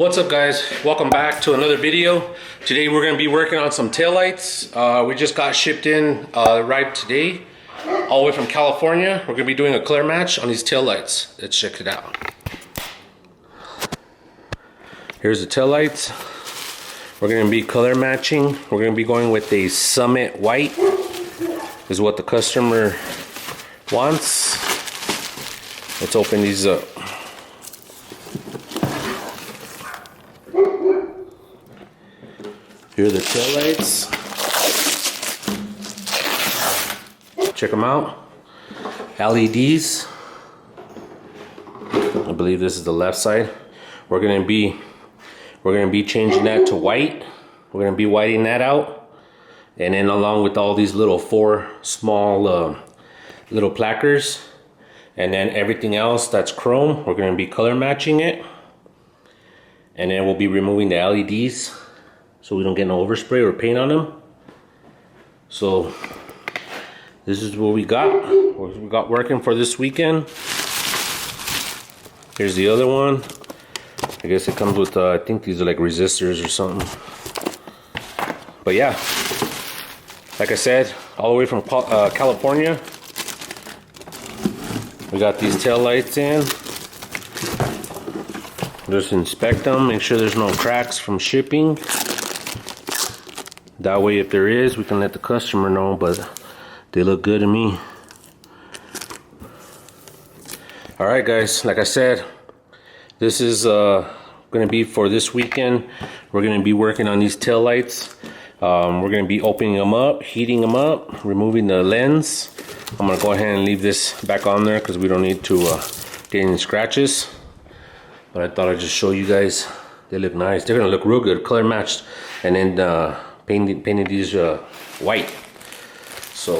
What's up, guys? Welcome back to another video. Today we're going to be working on some taillights. We just got shipped in right today, all the way from California. We're going to be doing a color match on these taillights. Let's check it out. Here's the taillights. We're going to be color matching. We're going to be going with a Summit White, is what the customer wants. Let's open these up. Here are the taillights. Check them out. LEDs. I believe this is the left side. We're gonna be changing that to white. We're gonna be whiting that out, and then along with all these little four small little placards, and then everything else that's chrome, we're gonna be color matching it, and then we'll be removing the LEDs, so we don't get no overspray or paint on them. So this is what we got working for this weekend. Here's the other one. I guess it comes with I think these are like resistors or something. But yeah, like I said, all the way from California, we got these tail lights in. Just inspect them, make sure there's no cracks from shipping. That way, if there is, we can let the customer know, but they look good to me. Alright guys, like I said, this is going to be for this weekend. We're going to be working on these tail lights. We're going to be opening them up, heating them up, removing the lens. I'm going to go ahead and leave this back on there because we don't need to get any scratches. But I thought I'd just show you guys. They look nice. They're going to look real good, color matched, and then painted these white. So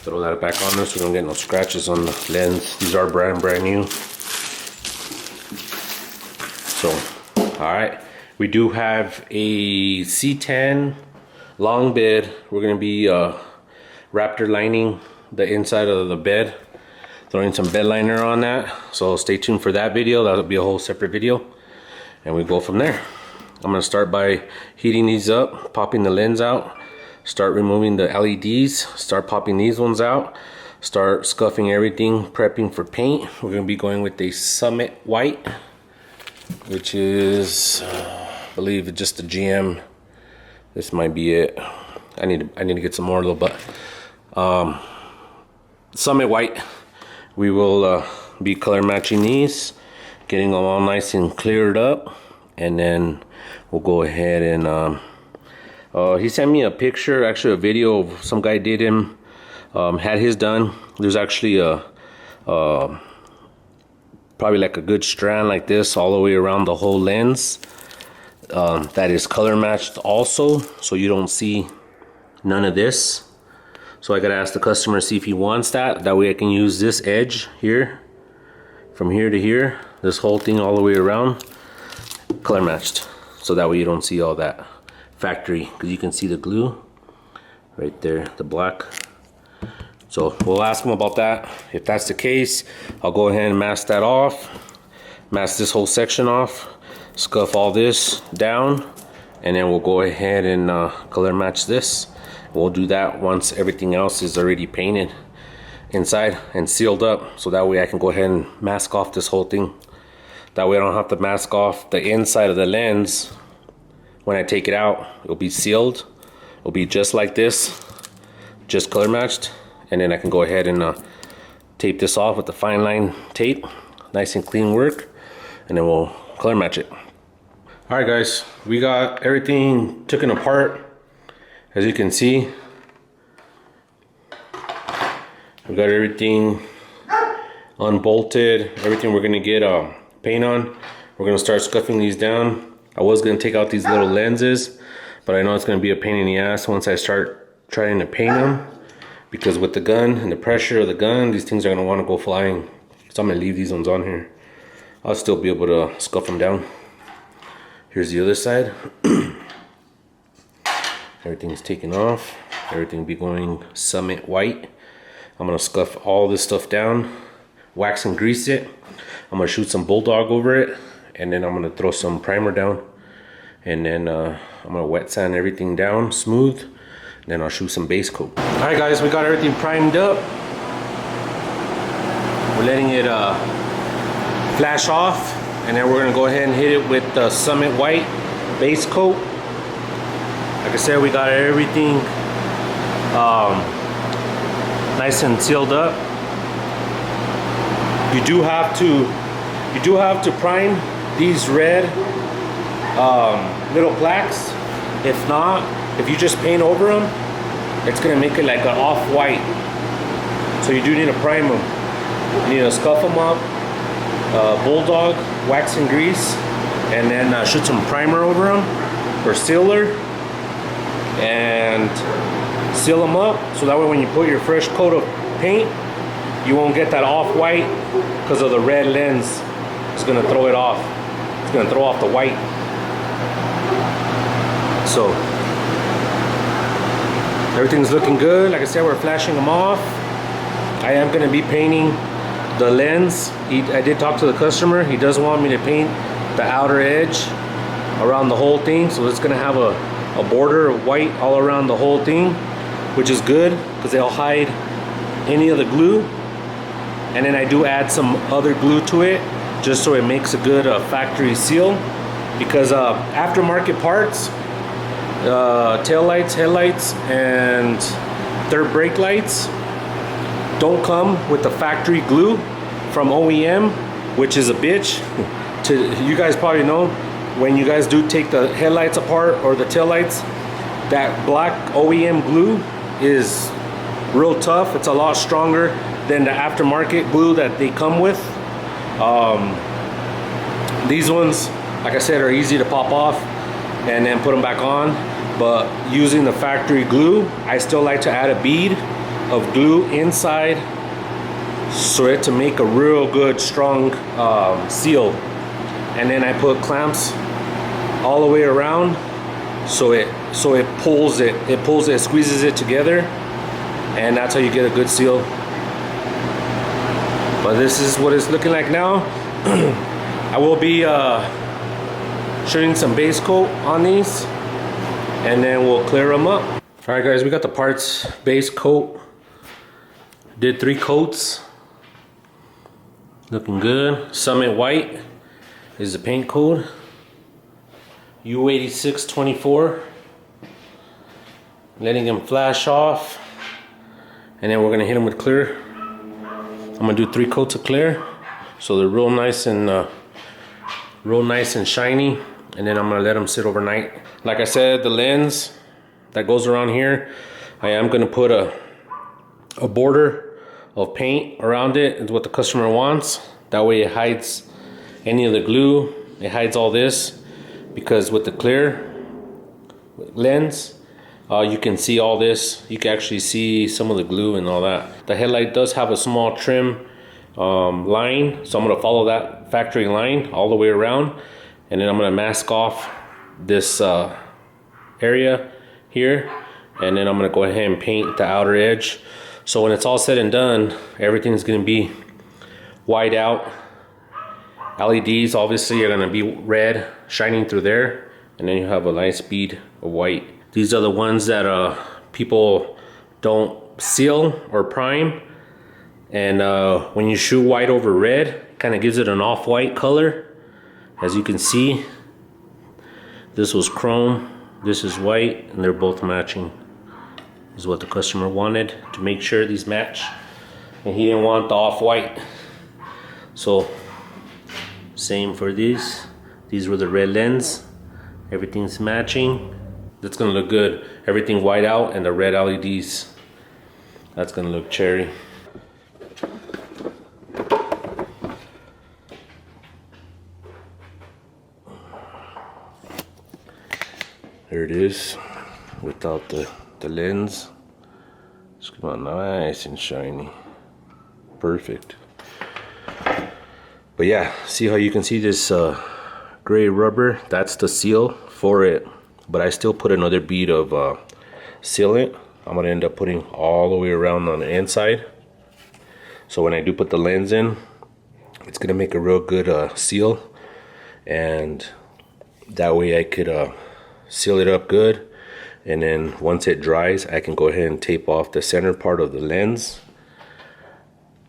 throw that back on there so we don't get no scratches on the lens. These are brand new. So alright, we do have a C10 long bed. We're going to be Raptor lining the inside of the bed, throwing some bed liner on that. So stay tuned for that video. That'll be a whole separate video, and we go from there. I'm going to start by heating these up, popping the lens out, start removing the LEDs, start popping these ones out, start scuffing everything, prepping for paint. We're going to be going with a Summit White, which is I believe just the GM. This might be it. I need to get some more though, but Summit White. We will be color matching these, getting them all nice and cleared up, and then we'll go ahead and he sent me a picture, actually a video of some guy did him, had his done. There's actually a probably like a good strand like this all the way around the whole lens, that is color matched also, so you don't see none of this. So I gotta ask the customer, see if he wants that. That way I can use this edge here, from here to here, this whole thing all the way around, color matched. So that way you don't see all that factory, because you can see the glue right there, the black. So we'll ask him about that. If that's the case, I'll go ahead and mask that off, mask this whole section off, scuff all this down, and then we'll go ahead and color match this. We'll do that once everything else is already painted inside and sealed up, so that way I can go ahead and mask off this whole thing. That way I don't have to mask off the inside of the lens. When I take it out, it'll be sealed. It'll be just like this, just color matched, and then I can go ahead and tape this off with the fine line tape. Nice and clean work, and then we'll color match it. Alright guys, we got everything taken apart. As you can see, we got everything unbolted, everything we're gonna get paint on. We're gonna start scuffing these down. I was gonna take out these little lenses, but I know it's gonna be a pain in the ass once I start trying to paint them, because with the gun and the pressure of the gun, these things are gonna wanna go flying. So I'm gonna leave these ones on here. I'll still be able to scuff them down. Here's the other side. Everything's taken off. Everything will be going Summit White. I'm gonna scuff all this stuff down, wax and grease it. I'm gonna shoot some Bulldog over it, and then I'm gonna throw some primer down, and then I'm gonna wet sand everything down smooth. Then I'll shoot some base coat. All right, guys, we got everything primed up. We're letting it flash off, and then we're gonna go ahead and hit it with the Summit White base coat. Like I said, we got everything nice and sealed up. You do have to prime these red little plaques. If not, if you just paint over them, it's gonna make it like an off-white. So you do need to prime them. You need to scuff them up, Bulldog, wax and grease, and then shoot some primer over them or sealer, and seal them up so that way when you put your fresh coat of paint, you won't get that off-white because of the red lens. It's gonna throw it off. It's gonna throw off the white. So everything's looking good. Like I said, we're flashing them off. I am gonna be painting the lens. I did talk to the customer. He does want me to paint the outer edge around the whole thing. So it's gonna have a border of white all around the whole thing, which is good because they'll hide any of the glue. And then I do add some other glue to it just so it makes a good factory seal, because aftermarket parts, tail lights, headlights, and third brake lights don't come with the factory glue from OEM, which is a bitch. You guys probably know, when you guys do take the headlights apart or the tail lights, that black OEM glue is real tough. It's a lot stronger than the aftermarket glue that they come with. These ones, like I said, are easy to pop off and then put them back on. But using the factory glue, I still like to add a bead of glue inside so it to make a real good strong seal. And then I put clamps all the way around so it pulls it squeezes it together, and that's how you get a good seal. But this is what it's looking like now. I will be shooting some base coat on these, and then we'll clear them up. All right, guys, we got the parts base coat. Did 3 coats. Looking good. Summit White is the paint code. U8624. Letting them flash off, and then we're gonna hit them with clear. I'm gonna do 3 coats of clear, so they're real nice and shiny. And then I'm gonna let them sit overnight. Like I said, the lens that goes around here, I am gonna put a border of paint around it. Is what the customer wants. That way it hides any of the glue. It hides all this, because with the clear lens, you can see all this. You can actually see some of the glue and all that. The headlight does have a small trim line, so I'm gonna follow that factory line all the way around, and then I'm gonna mask off this area here, and then I'm gonna go ahead and paint the outer edge. So when it's all said and done, everything's gonna be white out. LEDs obviously are gonna be red shining through there, and then you have a nice bead of white. These are the ones that people don't seal or prime, and when you shoot white over red, it kind of gives it an off-white color. As you can see, this was chrome, this is white, and they're both matching. This is what the customer wanted, to make sure these match, and he didn't want the off-white. So same for these. These were the red lens. Everything's matching. That's gonna look good. Everything white out and the red LEDs. That's gonna look cherry. There it is, without the lens. It's come out nice and shiny. Perfect. But yeah, see how you can see this gray rubber? That's the seal for it. But I still put another bead of sealant. I'm gonna end up putting all the way around on the inside. So when I do put the lens in, it's gonna make a real good seal, and that way I could seal it up good, and then once it dries I can go ahead and tape off the center part of the lens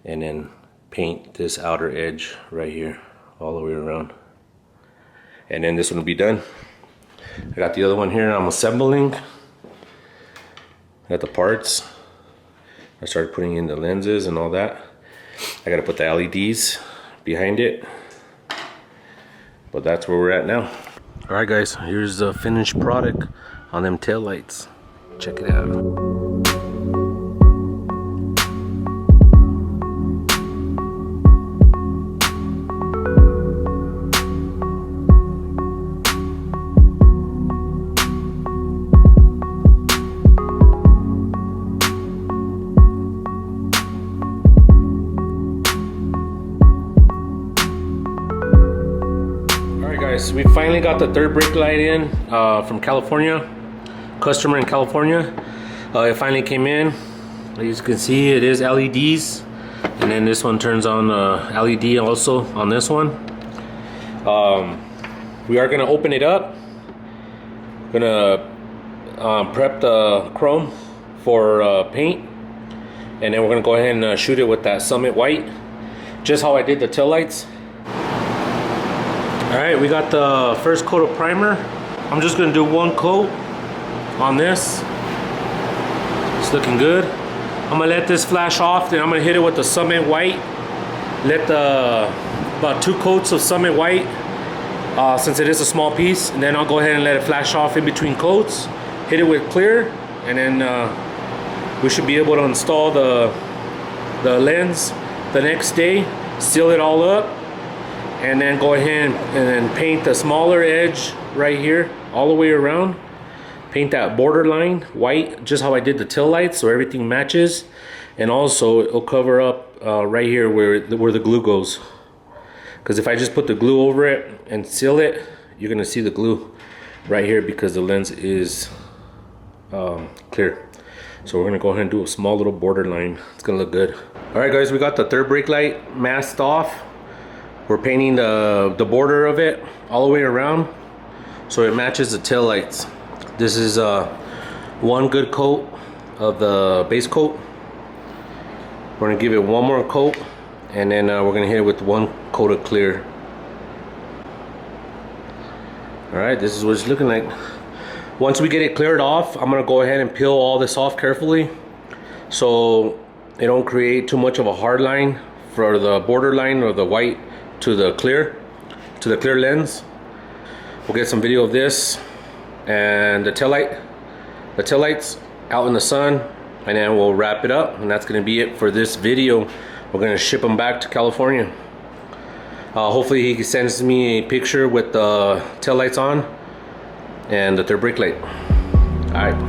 and then paint this outer edge right here all the way around, and then this one will be done. I got the other one here I'm assembling. I got the parts. I started putting in the lenses and all that. I gotta put the LEDs behind it, but that's where we're at now. All right guys, here's the finished product on them tail lights. Check it out. We finally got the third brake light in from California, customer in California. It finally came in. As you can see, it is LEDs, and then this one turns on LED also on this one. We are gonna open it up. Gonna prep the chrome for paint, and then we're gonna go ahead and shoot it with that Summit White, just how I did the tail lights. Alright, we got the first coat of primer. I'm just going to do one coat on this. It's looking good. I'm going to let this flash off, then I'm going to hit it with the Summit White. Let about 2 coats of Summit White, since it is a small piece, and then I'll go ahead and let it flash off in between coats. Hit it with clear, and then we should be able to install the lens the next day, seal it all up, and then go ahead and paint the smaller edge right here all the way around. Paint that borderline white, just how I did the tail lights, so everything matches. And also it'll cover up right here where the glue goes, because if I just put the glue over it and seal it, you're gonna see the glue right here because the lens is clear. So we're gonna go ahead and do a small little borderline. It's gonna look good. All right guys, we got the third brake light masked off. We're painting the border of it all the way around so it matches the tail lights. This is one good coat of the base coat. We're gonna give it one more coat, and then we're gonna hit it with one coat of clear. All right, this is what it's looking like. Once we get it cleared off, I'm gonna go ahead and peel all this off carefully so it don't create too much of a hard line for the border line or the white to the clear lens. We'll get some video of this and the tail lights out in the sun, and then we'll wrap it up, and that's going to be it for this video. We're going to ship them back to California. Hopefully he sends me a picture with the tail lights on and the third brake light. All right.